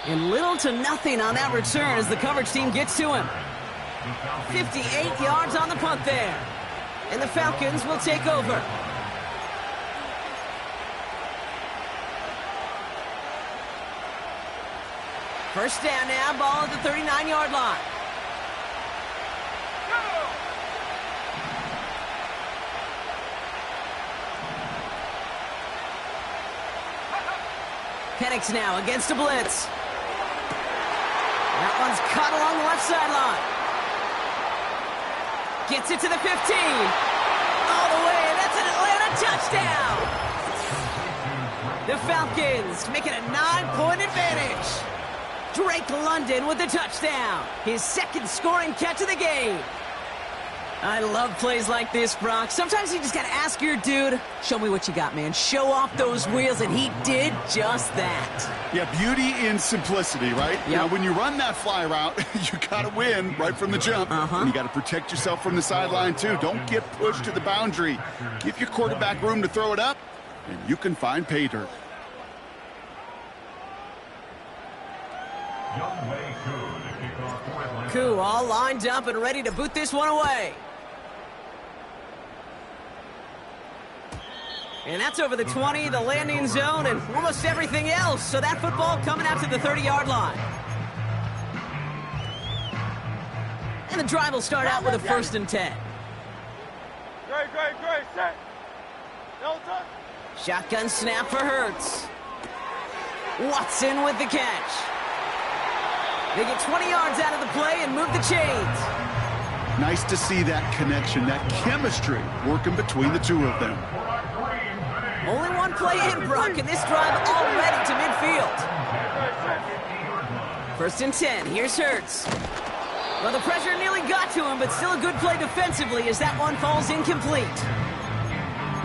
Speaker 2: And little to nothing on that return as the coverage team gets to him. 58 yards on the punt there. And the Falcons will take over. First down now, ball at the 39-yard line. Penix now against a blitz. That one's caught along the left sideline. Gets it to the 15. All the way, that's an Atlanta touchdown. The Falcons make it a 9-point advantage. Drake London with the touchdown. His 2nd scoring catch of the game. I love plays like this, Brock. Sometimes you just got to ask your dude, show me what you got, man. Show off those wheels, and he did just that.
Speaker 3: Yeah, beauty in simplicity, right?
Speaker 2: Yep.
Speaker 3: Now, when you run that fly route, you got to win right from the jump. And you got to protect yourself from the sideline, too. Don't get pushed to the boundary. Give your quarterback room to throw it up, and you can find pay dirt.
Speaker 2: Koo all lined up and ready to boot this one away. And that's over the 20, the landing zone, and almost everything else. So that football coming out to the 30-yard line. And the drive will start out with a 1st and 10.
Speaker 4: Great, set. Delta.
Speaker 2: Shotgun snap for Hurts. Watson with the catch. They get 20 yards out of the play and move the chains.
Speaker 3: Nice to see that connection, that chemistry working between the two of them.
Speaker 2: Only one play in, Brock, and this drive already to midfield. 1st and 10. Here's Hurts. Well, the pressure nearly got to him, but still a good play defensively as that one falls incomplete.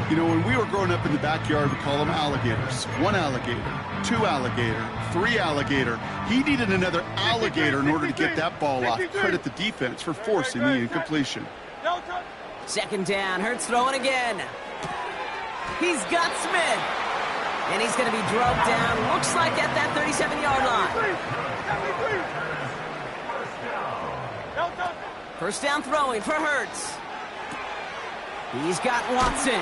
Speaker 3: You know, when we were growing up in the backyard, we call them alligators. 1 alligator, 2 alligator, 3 alligator. He needed another alligator in order to get that ball off. Credit the defense for forcing the incompletion.
Speaker 2: 2nd down. Hurts throwing again. He's got Smith. And he's going to be drugged down. Looks like at that 37-yard line. 1st down throwing for Hurts. He's got Watson.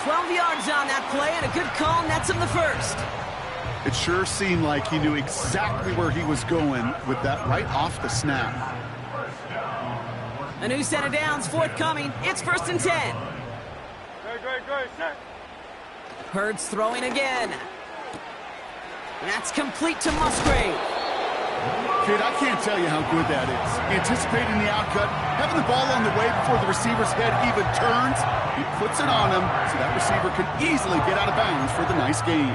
Speaker 2: 12 yards on that play, and a good call nets him the 1st.
Speaker 3: It sure seemed like he knew exactly where he was going with that right off the snap.
Speaker 2: A new set of downs forthcoming. It's 1st and 10.
Speaker 4: Great, set.
Speaker 2: Hurts throwing again. That's complete to Musgrave.
Speaker 3: Kid, I can't tell you how good that is. Anticipating the outcut, having the ball on the way before the receiver's head even turns, he puts it on him so that receiver can easily get out of bounds for the nice gain.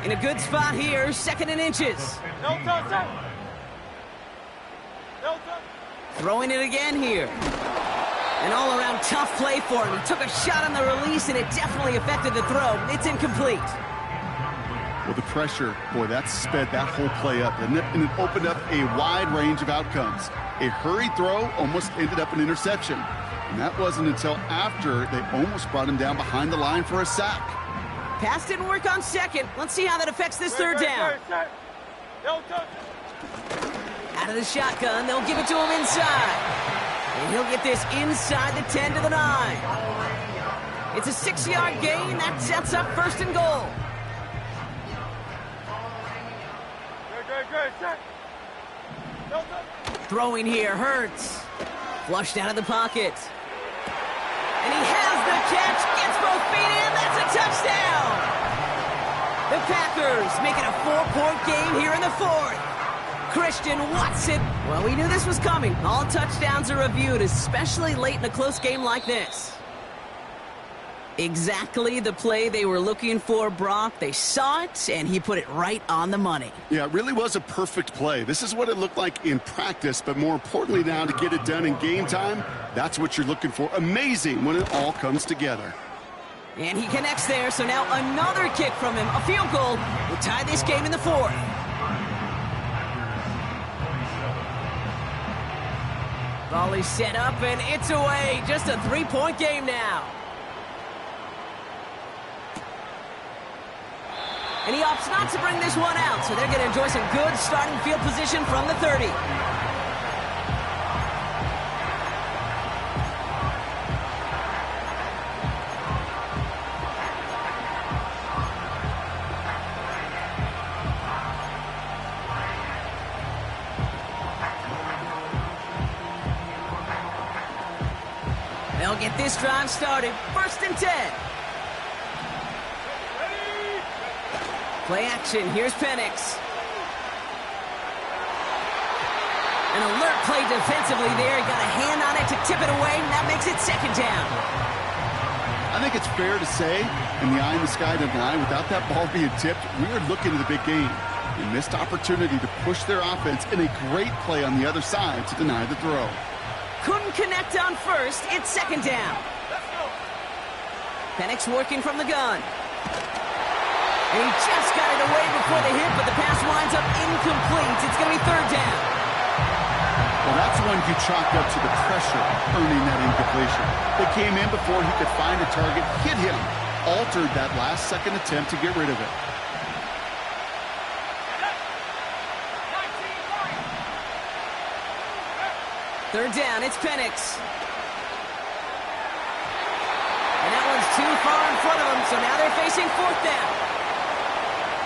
Speaker 2: In a good spot here, 2nd and inches. Throwing it again here. An all-around tough play for him. He took a shot on the release, and it definitely affected the throw. It's incomplete.
Speaker 3: Well, the pressure, boy, that sped that whole play up, and it opened up a wide range of outcomes. A hurried throw almost ended up an interception. And that wasn't until after they almost brought him down behind the line for a sack.
Speaker 2: Pass didn't work on 2nd. Let's see how that affects this 3rd down. Out of the shotgun, they'll give it to him inside. And he'll get this inside the 10 to the 9. It's a 6-yard gain. That sets up 1st and goal. Throwing here, Hurts. Flushed out of the pocket. And he has the catch, gets both feet in, that's a touchdown! The Packers make it a 4-point game here in the 4th. Christian Watson. Well, we knew this was coming. All touchdowns are reviewed, especially late in a close game like this. Exactly the play they were looking for, Brock. They saw it, and he put it right on the money.
Speaker 3: Yeah, it really was a perfect play. This is what it looked like in practice, but more importantly now to get it done in game time, that's what you're looking for. Amazing when it all comes together.
Speaker 2: And he connects there, so now another kick from him. A field goal will tie this game in the 4th. Volley set up, and it's away. Just a 3-point game now. And he opts not to bring this one out, so they're going to enjoy some good starting field position from the 30. They'll get this drive started. 1st and 10. Play action. Here's Penix. An alert play defensively there. He got a hand on it to tip it away, and that makes it 2nd down.
Speaker 3: I think it's fair to say, in the eye in the sky doesn't lie, without that ball being tipped, we are looking at a big game. A missed opportunity to push their offense, and a great play on the other side to deny the throw.
Speaker 2: Couldn't connect on first. It's second down. Penix working from the gun. And he just got it away before the hit, but the pass winds up incomplete. It's going to be third down.
Speaker 3: Well, that's one you chalk up to the pressure earning that incompletion. They came in before he could find a target, hit him, altered that last-second attempt to get rid of it.
Speaker 2: Third down, it's Penix. And that one's too far in front of them, so now they're facing fourth down.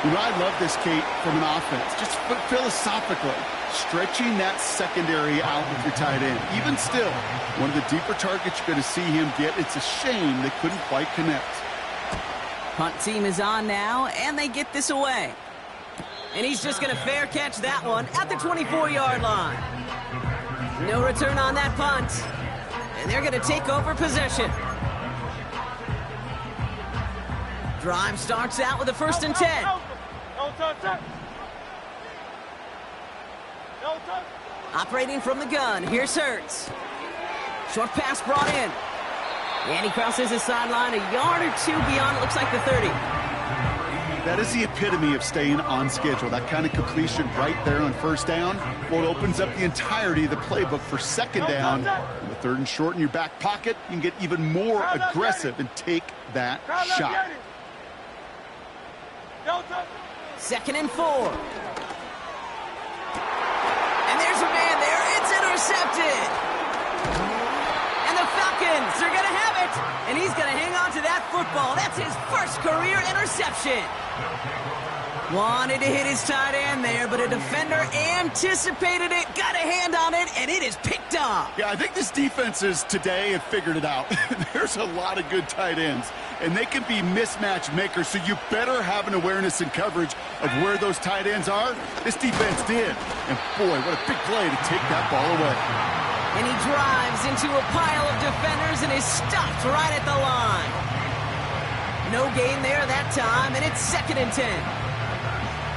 Speaker 3: You know, I love this, Kate, from an offense. Just philosophically, stretching that secondary out with your tight end. Even still, one of the deeper targets you're going to see him get. It's a shame they couldn't quite connect.
Speaker 2: Punt team is on now, and they get this away. And he's just going to fair catch that one at the 24-yard line. No return on that punt. And they're going to take over possession. Drive starts out with a 1st and 10. Operating from the gun, here's Hurts. Short pass brought in. And he crosses the sideline a yard or two beyond, it looks like the 30.
Speaker 3: That is the epitome of staying on schedule. That kind of completion right there on first down. Well, it opens up the entirety of the playbook for second down. And the 3rd and short in your back pocket, you can get even more aggressive and take that shot.
Speaker 2: 2nd and 4. And there's a man there. It's intercepted. And the Falcons are going to have it. And he's going to hang on to that football. That's his first career interception. Wanted to hit his tight end there, but a defender anticipated it, got a hand on it, and it is picked up.
Speaker 3: Yeah, I think this defense is today have figured it out. There's a lot of good tight ends, and they can be mismatch makers, so you better have an awareness and coverage of where those tight ends are. This defense did. And boy, what a big play to take that ball away.
Speaker 2: And he drives into a pile of defenders and is stopped right at the line. No gain there that time, and it's 2nd and 10.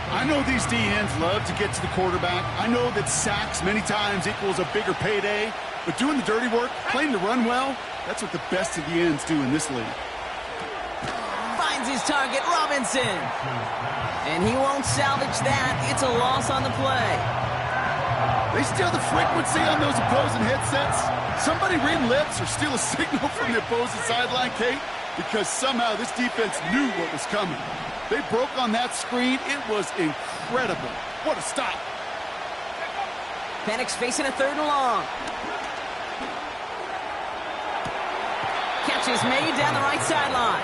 Speaker 3: I know these D-ends love to get to the quarterback. I know that sacks many times equals a bigger payday, but doing the dirty work, playing to run well, that's what the best of the ends do in this league.
Speaker 2: Finds his target, Robinson. And he won't salvage that. It's a loss on the play.
Speaker 3: They steal the frequency on those opposing headsets. Somebody read lips or steal a signal from the opposing sideline, Kate, because somehow this defense knew what was coming. They broke on that screen. It was incredible. What a stop.
Speaker 2: Penix facing a 3rd and long. Catch is made down the right sideline.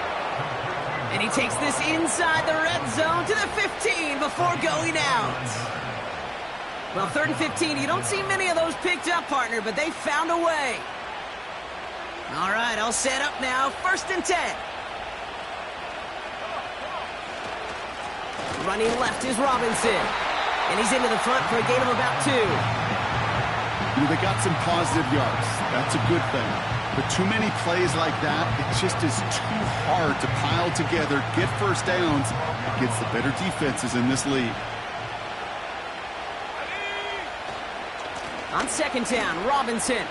Speaker 2: And he takes this inside the red zone to the 15 before going out. Well, 3rd and 15, you don't see many of those picked up, partner, but they found a way. All right, all set up now. 1st and 10. Running left is Robinson. And he's into the front for a gain of about 2.
Speaker 3: You know, they got some positive yards. That's a good thing. But too many plays like that, it just is too hard to pile together, get first downs against the better defenses in this league.
Speaker 2: On 2nd down, Robinson.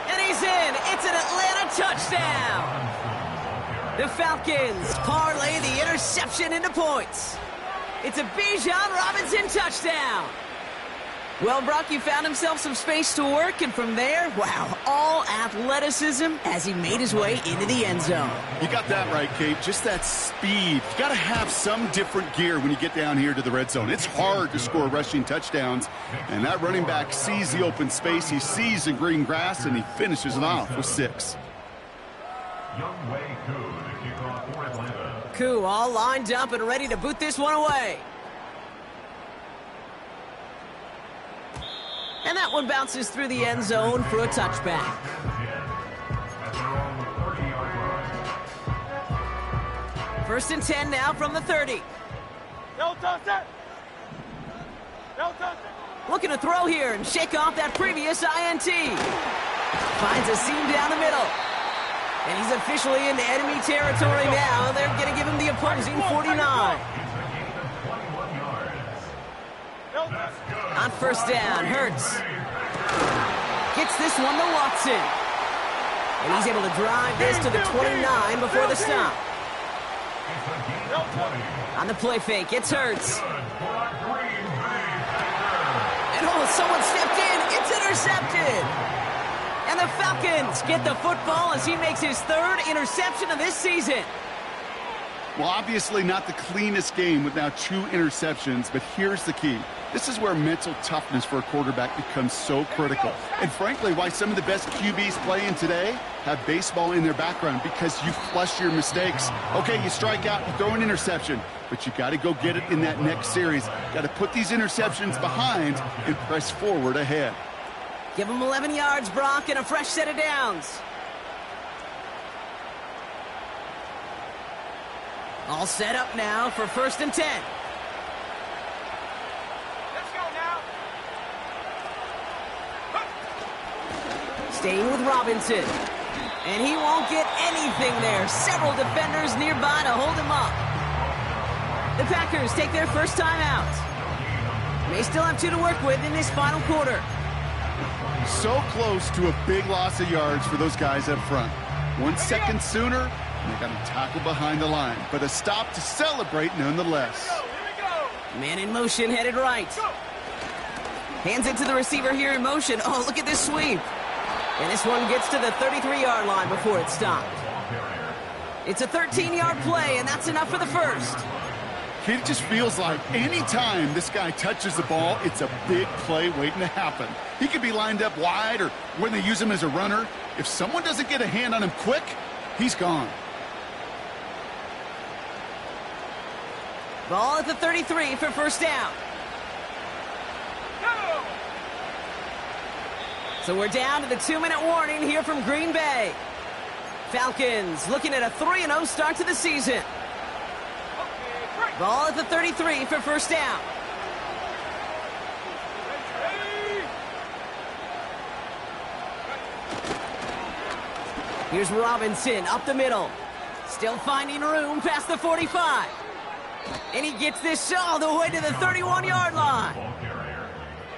Speaker 2: And he's in. It's an Atlanta touchdown. The Falcons parlay the interception into points. It's a Bijan Robinson touchdown. Well, Brock, you found himself some space to work, and from there, wow, all athleticism as he made his way into the end zone.
Speaker 3: You got that right, Kate. Just that speed. You got to have some different gear when you get down here to the red zone. It's hard to score rushing touchdowns, and that running back sees the open space, he sees the green grass, and he finishes it off with 6.
Speaker 5: Younghoe Koo to kick off for Atlanta.
Speaker 2: Koo all lined up and ready to boot this one away. And that one bounces through the end zone for a touchback. First and 10 now from the 30. Looking to throw here and shake off that previous INT. Finds a seam down the middle. And he's officially into enemy territory now. They're going to give him the opposing 49. On first down, Hurts gets this one to Watson. And he's able to drive this to the 29 before the stop. On the play fake, it's Hurts. And oh, someone stepped in. It's intercepted. And the Falcons get the football as he makes his third interception of this season.
Speaker 3: Well, obviously not the cleanest game with now 2 interceptions, but here's the key. This is where mental toughness for a quarterback becomes so critical. And frankly, why some of the best QBs playing today have baseball in their background, because you flush your mistakes. Okay, you strike out, you throw an interception, but you got to go get it in that next series. Got to put these interceptions behind and press forward ahead.
Speaker 2: Give him 11 yards, Brock, and a fresh set of downs. All set up now for 1st and 10.
Speaker 4: Let's go now.
Speaker 2: Staying with Robinson. And he won't get anything there. Several defenders nearby to hold him up. The Packers take their first time out. They still have 2 to work with in this final quarter.
Speaker 3: So close to a big loss of yards for those guys up front. 1 second sooner, and they got to tackle behind the line. But a stop to celebrate nonetheless.
Speaker 2: Man in motion, headed right. Hands it to the receiver here in motion. Oh, look at this sweep. And this one gets to the 33-yard line before it's stopped. It's a 13-yard play, and that's enough for the first.
Speaker 3: It just feels like any time this guy touches the ball, it's a big play waiting to happen. He could be lined up wide, or when they use him as a runner, if someone doesn't get a hand on him quick, he's gone.
Speaker 2: Ball at the 33 for first down. So we're down to the 2-minute warning here from Green Bay. Falcons looking at a 3-0 start to the season. Ball at the 33 for first down. Here's Robinson up the middle. Still finding room past the 45. And he gets this all the way to the 31-yard line.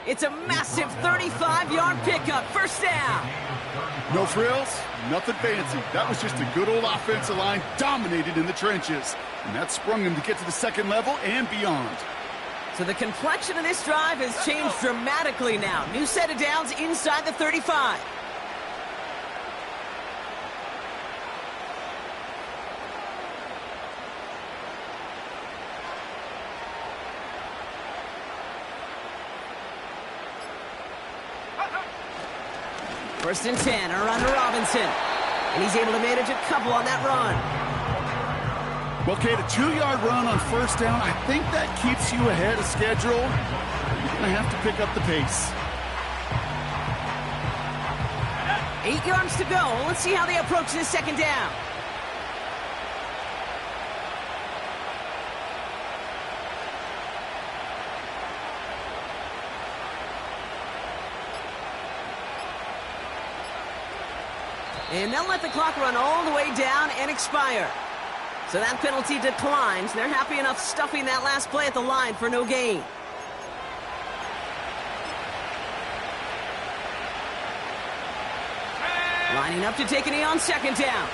Speaker 2: It's a massive 35-yard pickup. First down.
Speaker 3: No frills, nothing fancy. That was just a good old offensive line dominated in the trenches. And that sprung him to get to the second level and beyond.
Speaker 2: So the complexion of this drive has changed dramatically now. New set of downs inside the 35. First and 10, a run to Robinson. And he's able to manage a couple on that run.
Speaker 3: Well, Kate, a 2-yard run on first down, I think that keeps you ahead of schedule. You're going to have to pick up the pace.
Speaker 2: 8 yards to go. Let's see how they approach this second down. And they'll let the clock run all the way down and expire. So that penalty declines. They're happy enough stuffing that last play at the line for no gain. Lining up to take a knee on second down.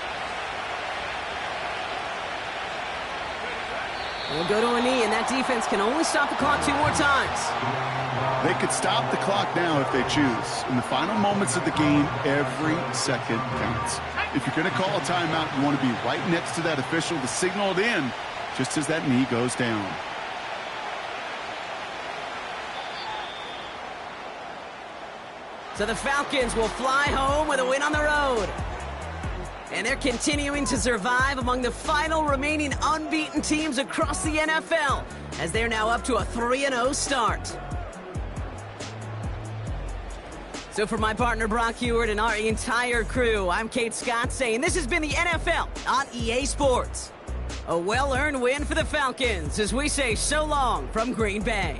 Speaker 2: We'll go to a knee, and that defense can only stop the clock 2 more times.
Speaker 3: They could stop the clock now if they choose. In the final moments of the game, every second counts. If you're going to call a timeout, you want to be right next to that official to signal it in just as that knee goes down.
Speaker 2: So the Falcons will fly home with a win on the road. And they're continuing to survive among the final remaining unbeaten teams across the NFL, as they're now up to a 3-0 start. So for my partner Brock Huard and our entire crew, I'm Kate Scott saying this has been the NFL on EA Sports. A well-earned win for the Falcons as we say so long from Green Bay.